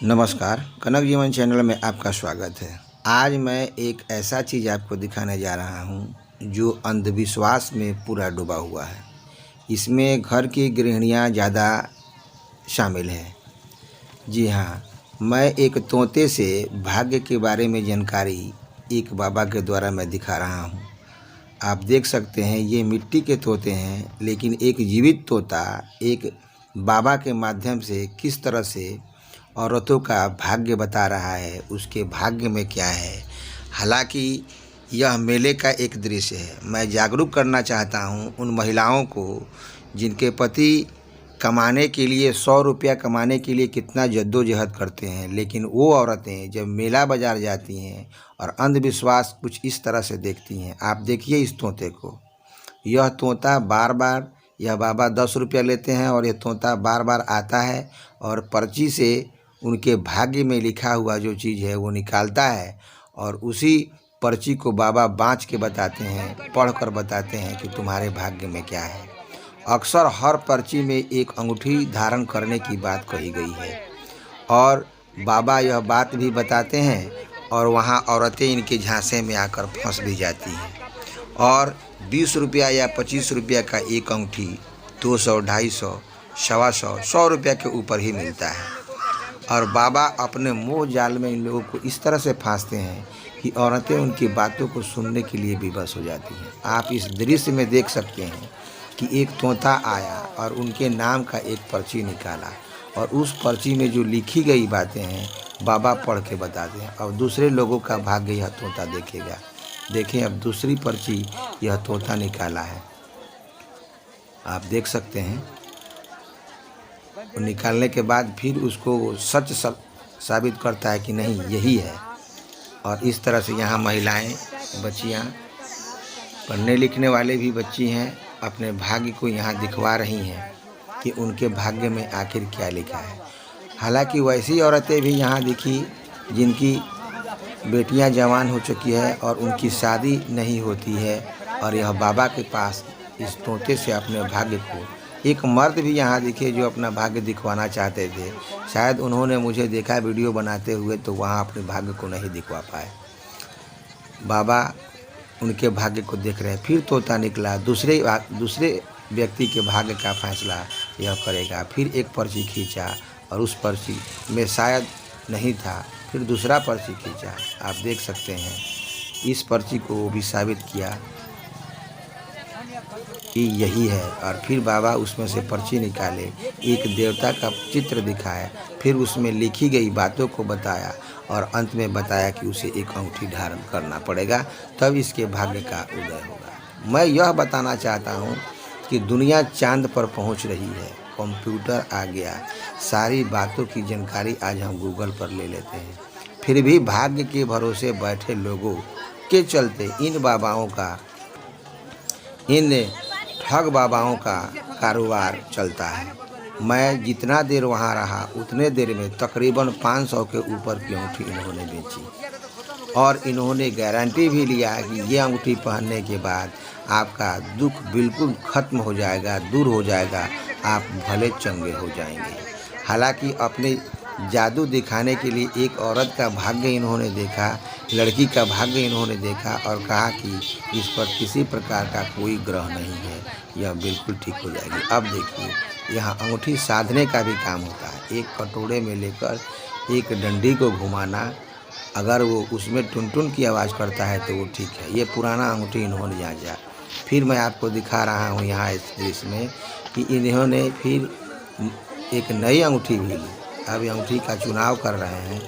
नमस्कार, कनक जीवन चैनल में आपका स्वागत है। आज मैं एक ऐसा चीज़ आपको दिखाने जा रहा हूँ जो अंधविश्वास में पूरा डूबा हुआ है। इसमें घर की गृहिणियाँ ज़्यादा शामिल हैं। जी हाँ, मैं एक तोते से भाग्य के बारे में जानकारी एक बाबा के द्वारा मैं दिखा रहा हूँ। आप देख सकते हैं ये मिट्टी के तोते हैं, लेकिन एक जीवित तोता एक बाबा के माध्यम से किस तरह से औरतों का भाग्य बता रहा है, उसके भाग्य में क्या है। हालांकि यह मेले का एक दृश्य है। मैं जागरूक करना चाहता हूं उन महिलाओं को जिनके पति कमाने के लिए 100 रुपया कमाने के लिए कितना जद्दोजहद करते हैं, लेकिन वो औरतें जब मेला बाज़ार जाती हैं और अंधविश्वास कुछ इस तरह से देखती हैं। आप देखिए इस तोते को, यह तोता बार बार, यह बाबा 10 रुपया लेते हैं और यह तोता बार बार आता है और पर्ची से उनके भाग्य में लिखा हुआ जो चीज़ है वो निकालता है और उसी पर्ची को बाबा बाँच के बताते हैं, पढ़कर बताते हैं कि तुम्हारे भाग्य में क्या है। अक्सर हर पर्ची में एक अंगूठी धारण करने की बात कही गई है और बाबा यह बात भी बताते हैं और वहाँ औरतें इनके झांसे में आकर फंस भी जाती हैं। और 20 रुपया या 25 रुपया का एक अंगूठी 200, 250, 125, 100 रुपया के ऊपर ही मिलता है। और बाबा अपने मोह जाल में इन लोगों को इस तरह से फांसते हैं कि औरतें उनकी बातों को सुनने के लिए विवश हो जाती हैं। आप इस दृश्य में देख सकते हैं कि एक तोता आया और उनके नाम का एक पर्ची निकाला और उस पर्ची में जो लिखी गई बातें हैं बाबा पढ़ के बताते हैं और दूसरे लोगों का भाग्य यह तोता देखेगा। देखें, अब दूसरी पर्ची यह तोता निकाला है, आप देख सकते हैं। निकालने के बाद फिर उसको सच साबित करता है कि नहीं यही है। और इस तरह से यहाँ महिलाएं, बच्चियाँ, पढ़ने लिखने वाले भी बच्ची हैं, अपने भाग्य को यहाँ दिखवा रही हैं कि उनके भाग्य में आखिर क्या लिखा है। हालांकि वैसी औरतें भी यहाँ दिखी जिनकी बेटियाँ जवान हो चुकी है और उनकी शादी नहीं होती है और यह बाबा के पास इस तोते से अपने भाग्य को, एक मर्द भी यहाँ दिखे जो अपना भाग्य दिखवाना चाहते थे। शायद उन्होंने मुझे देखा वीडियो बनाते हुए तो वहाँ अपने भाग्य को नहीं दिखवा पाए। बाबा उनके भाग्य को देख रहे हैं। फिर तोता निकला, दूसरे व्यक्ति के भाग्य का फैसला यह करेगा। फिर एक पर्ची खींचा और उस पर्ची में शायद नहीं था, फिर दूसरा पर्ची खींचा। आप देख सकते हैं इस पर्ची को वो भी साबित किया कि यही है। और फिर बाबा उसमें से पर्ची निकाले, एक देवता का चित्र दिखाया, फिर उसमें लिखी गई बातों को बताया और अंत में बताया कि उसे एक अंगूठी धारण करना पड़ेगा, तब इसके भाग्य का उदय होगा। मैं यह बताना चाहता हूँ कि दुनिया चांद पर पहुँच रही है, कंप्यूटर आ गया, सारी बातों की जानकारी आज हम गूगल पर ले लेते हैं। फिर भी भाग्य के भरोसे बैठे लोगों के चलते इन ठग बाबाओं का कारोबार चलता है। मैं जितना देर वहाँ रहा उतने देर में तकरीबन 500 के ऊपर की अंगूठी इन्होंने बेची और इन्होंने गारंटी भी लिया कि ये अंगूठी पहनने के बाद आपका दुख बिल्कुल ख़त्म हो जाएगा, दूर हो जाएगा, आप भले चंगे हो जाएंगे। हालांकि अपने जादू दिखाने के लिए एक औरत का भाग्य इन्होंने देखा, लड़की का भाग्य इन्होंने देखा और कहा कि इस पर किसी प्रकार का कोई ग्रह नहीं है, यह बिल्कुल ठीक हो जाएगी। अब देखिए यहाँ अंगूठी साधने का भी काम होता है। एक कटोरे में लेकर एक डंडी को घुमाना, अगर वो उसमें टुन-टुन की आवाज़ करता है तो वो ठीक है। ये पुराना अंगूठी इन्होंने जांचा। फिर मैं आपको दिखा रहा हूँ यहाँ इस दृश्य में कि इन्होंने फिर एक नई अंगूठी भी ली। अब अंगूठी का चुनाव कर रहे हैं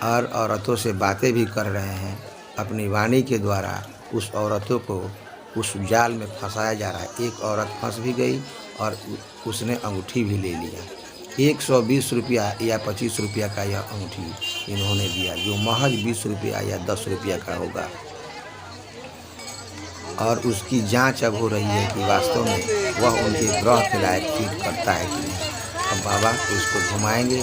और औरतों से बातें भी कर रहे हैं। अपनी वाणी के द्वारा उस औरतों को उस जाल में फंसाया जा रहा है। एक औरत फंस भी गई और उसने अंगूठी भी ले लिया। 120 रुपया या 25 रुपया का यह अंगूठी इन्होंने दिया, जो महज 20 रुपया या 10 रुपया का होगा। और उसकी जांच अब हो रही है कि वास्तव में वह उनके ग्रह के लायक फिट करता है कि नहीं। अब बाबा उसको घुमाएंगे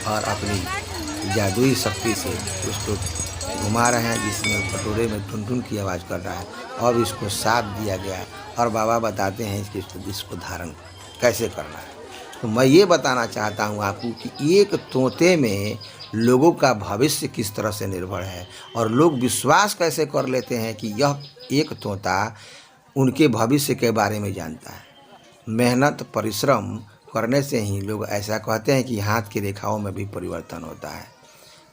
और अपनी जादुई शक्ति से उसको घुमा रहे हैं, जिसमें कटोरे में टुन-टुन की आवाज़ कर रहा है और इसको साथ दिया गया है और बाबा बताते हैं इसको धारण कैसे करना है। तो मैं ये बताना चाहता हूँ आपको कि एक तोते में लोगों का भविष्य किस तरह से निर्भर है और लोग विश्वास कैसे कर लेते हैं कि यह एक तोता उनके भविष्य के बारे में जानता है। मेहनत परिश्रम करने से ही लोग ऐसा कहते हैं कि हाथ की रेखाओं में भी परिवर्तन होता है।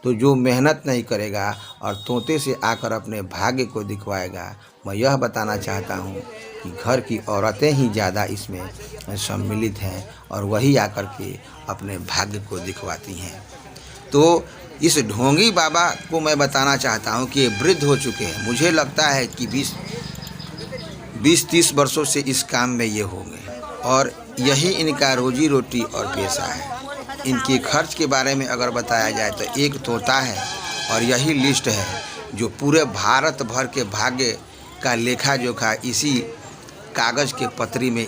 तो जो मेहनत नहीं करेगा और तोते से आकर अपने भाग्य को दिखवाएगा, मैं यह बताना चाहता हूँ कि घर की औरतें ही ज़्यादा इसमें सम्मिलित हैं और वही आकर के अपने भाग्य को दिखवाती हैं। तो इस ढोंगी बाबा को मैं बताना चाहता हूँ कि ये वृद्ध हो चुके हैं। मुझे लगता है कि 20-30 वर्षों से इस काम में ये होंगे और यही इनका रोजी रोटी और पेशा है। इनके खर्च के बारे में अगर बताया जाए तो एक तोता है और यही लिस्ट है जो पूरे भारत भर के भाग्य का लेखा जोखा इसी कागज़ के पत्री में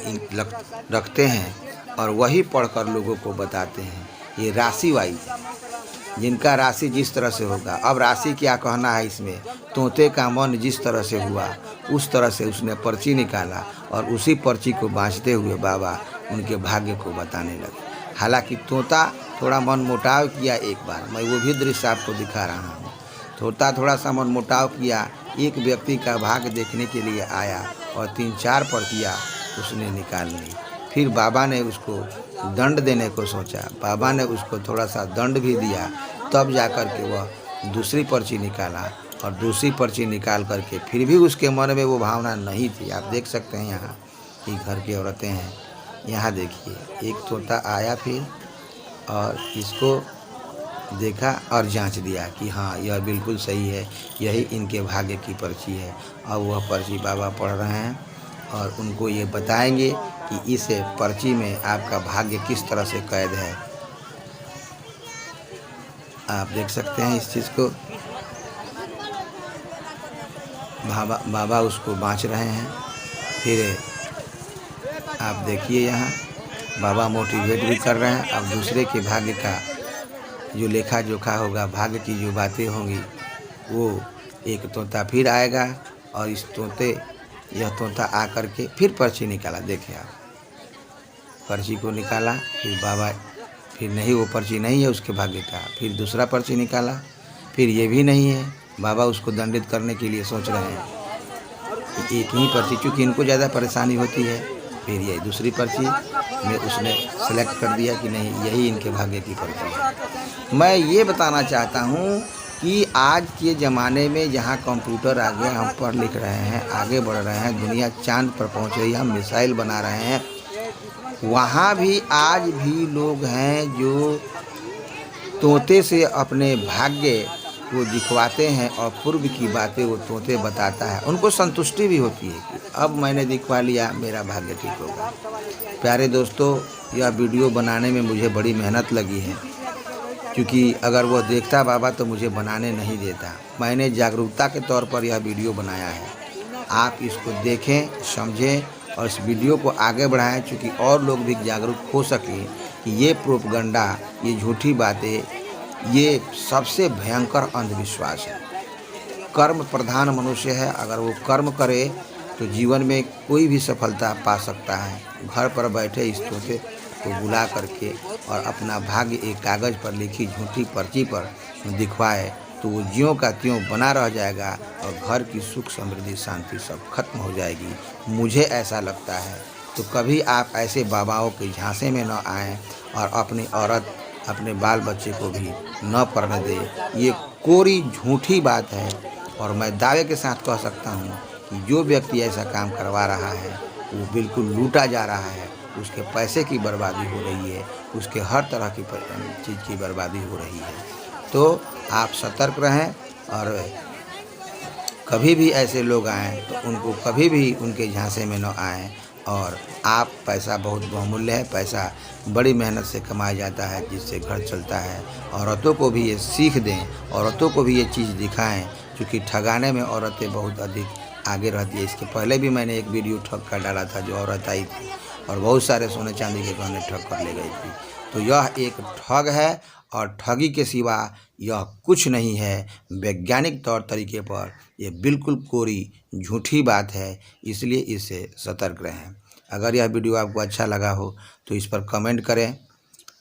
रखते हैं और वही पढ़कर लोगों को बताते हैं। ये राशि वाइज जिनका राशि जिस तरह से होगा, अब राशि क्या कहना है इसमें, तोते का मन जिस तरह से हुआ उस तरह से उसने पर्ची निकाला और उसी पर्ची को बाँचते हुए बाबा उनके भाग्य को बताने लगे। हालांकि तोता थोड़ा मनमुटाव किया, एक बार मैं वो भी दृश्य आपको दिखा रहा हूँ। तोता थोड़ा सा मनमुटाव किया, एक व्यक्ति का भाग्य देखने के लिए आया और 3-4 पर्चियाँ उसने निकाल ली। फिर बाबा ने उसको दंड देने को सोचा, बाबा ने उसको थोड़ा सा दंड भी दिया, तब जाकर के वह दूसरी पर्ची निकाला और दूसरी पर्ची निकाल करके फिर भी उसके मन में वो भावना नहीं थी। आप देख सकते हैं यहाँ कि घर की औरतें हैं, यहाँ देखिए एक तोता आया फिर और इसको देखा और जांच दिया कि हाँ यह बिल्कुल सही है, यही इनके भाग्य की पर्ची है। अब वह पर्ची बाबा पढ़ रहे हैं और उनको ये बताएंगे कि इस पर्ची में आपका भाग्य किस तरह से कैद है। आप देख सकते हैं इस चीज़ को, बाबा उसको बाँच रहे हैं। फिर आप देखिए यहाँ बाबा मोटिवेट भी कर रहे हैं। अब दूसरे के भाग्य का जो लेखा जोखा होगा, भाग्य की जो बातें होंगी, वो एक तोता फिर आएगा और यह तोता आकर के फिर पर्ची निकाला। देखिए आप, पर्ची को निकाला, फिर बाबा फिर नहीं, वो पर्ची नहीं है उसके भाग्य का। फिर दूसरा पर्ची निकाला, फिर ये भी नहीं है। बाबा उसको दंडित करने के लिए सोच रहे हैं कि एक ही पर्ची, चूँकि इनको ज़्यादा परेशानी होती है। फिर ये दूसरी पर्ची में उसने सेलेक्ट कर दिया कि नहीं यही इनके भाग्य की पर्ची है। मैं ये बताना चाहता हूँ कि आज के ज़माने में जहाँ कंप्यूटर आ गया, हम पढ़ लिख रहे हैं, आगे बढ़ रहे हैं, दुनिया चाँद पर पहुँच रही है, हम मिसाइल बना रहे हैं, वहाँ भी आज भी लोग हैं जो तोते से अपने भाग्य को दिखवाते हैं और पूर्व की बातें वो तोते बताता है। उनको संतुष्टि भी होती है कि अब मैंने दिखवा लिया, मेरा भाग्य ठीक होगा। प्यारे दोस्तों, यह वीडियो बनाने में मुझे बड़ी मेहनत लगी है, क्योंकि अगर वो देखता बाबा तो मुझे बनाने नहीं देता। मैंने जागरूकता के तौर पर यह वीडियो बनाया है। आप इसको देखें, समझें और इस वीडियो को आगे बढ़ाएं, क्योंकि और लोग भी जागरूक हो सकें कि ये प्रोपगंडा, ये झूठी बातें, ये सबसे भयंकर अंधविश्वास है। कर्म प्रधान मनुष्य है, अगर वो कर्म करे तो जीवन में कोई भी सफलता पा सकता है। घर पर बैठे इस तोते को बुला करके और अपना भाग्य एक कागज़ पर लिखी झूठी पर्ची पर दिखवाए तो वो ज्यों का त्यों बना रह जाएगा और घर की सुख समृद्धि शांति सब खत्म हो जाएगी। मुझे ऐसा लगता है। तो कभी आप ऐसे बाबाओं के झांसे में न आएँ और अपनी औरत, अपने बाल बच्चे को भी न पढ़ने दे। ये कोरी झूठी बात है और मैं दावे के साथ कह सकता हूँ कि जो व्यक्ति ऐसा काम करवा रहा है वो बिल्कुल लूटा जा रहा है। उसके पैसे की बर्बादी हो रही है, उसके हर तरह की चीज़ की बर्बादी हो रही है। तो आप सतर्क रहें और कभी भी ऐसे लोग आएँ तो उनको कभी भी उनके झांसे में न आएँ। और आप, पैसा बहुत बहुमूल्य है, पैसा बड़ी मेहनत से कमाया जाता है जिससे घर चलता है। औरतों को भी ये सीख दें, औरतों को भी ये चीज़ दिखाएं, क्योंकि ठगाने में औरतें बहुत अधिक आगे रहती है। इसके पहले भी मैंने एक वीडियो ठग कर डाला था, जो औरत आई थी और बहुत सारे सोने चांदी के गहने ठग कर ले गई थी। तो यह एक ठग है और ठगी के सिवा यह कुछ नहीं है। वैज्ञानिक तौर तरीके पर यह बिल्कुल कोरी झूठी बात है, इसलिए इससे सतर्क रहें। अगर यह वीडियो आपको अच्छा लगा हो तो इस पर कमेंट करें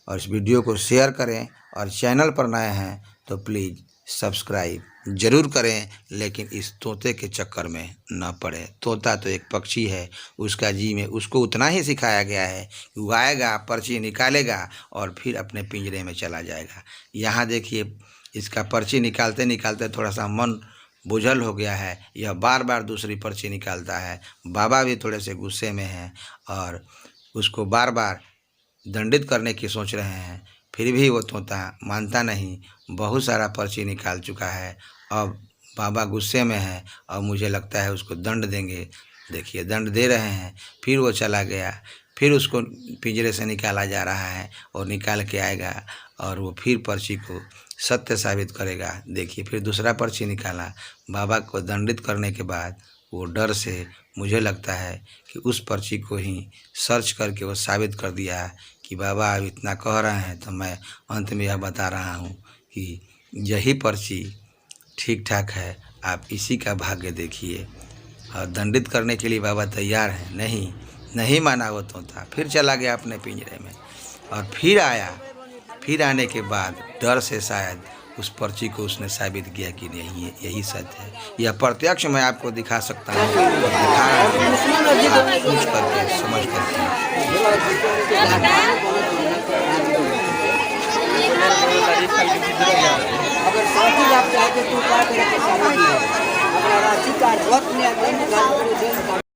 और इस वीडियो को शेयर करें, और चैनल पर नए हैं तो प्लीज़ सब्सक्राइब ज़रूर करें, लेकिन इस तोते के चक्कर में न पड़े। तोता तो एक पक्षी है, उसका जी में उसको उतना ही सिखाया गया है कि वो आएगा, पर्ची निकालेगा और फिर अपने पिंजरे में चला जाएगा। यहाँ देखिए, इसका पर्ची निकालते निकालते थोड़ा सा मन बोझल हो गया है, यह बार बार दूसरी पर्ची निकालता है। बाबा भी थोड़े से गुस्से में हैं और उसको बार बार दंडित करने की सोच रहे हैं, फिर भी वो तोता मानता नहीं। बहुत सारा पर्ची निकाल चुका है, अब बाबा गुस्से में है और मुझे लगता है उसको दंड देंगे। देखिए, दंड दे रहे हैं, फिर वो चला गया, फिर उसको पिंजरे से निकाला जा रहा है और निकाल के आएगा और वो फिर पर्ची को सत्य साबित करेगा। देखिए, फिर दूसरा पर्ची निकाला। बाबा को दंडित करने के बाद वो डर से, मुझे लगता है कि उस पर्ची को ही सर्च करके वो साबित कर दिया कि बाबा अब इतना कह रहे हैं तो मैं अंत में यह बता रहा हूँ कि यही पर्ची ठीक ठाक है, आप इसी का भाग्य देखिए। और दंडित करने के लिए बाबा तैयार हैं। नहीं माना वो तोता, फिर चला गया अपने पिंजरे में और फिर आया। फिर आने के बाद डर से शायद उस पर्ची को उसने साबित किया कि नहीं, यही सत्य है। यह प्रत्यक्ष मैं आपको दिखा सकता हूँ, दिखा रहा हूँ, आप सोच करके समझ करके। अगर साथी आप चाहते तो क्या करें, अगर राशि का वक्त में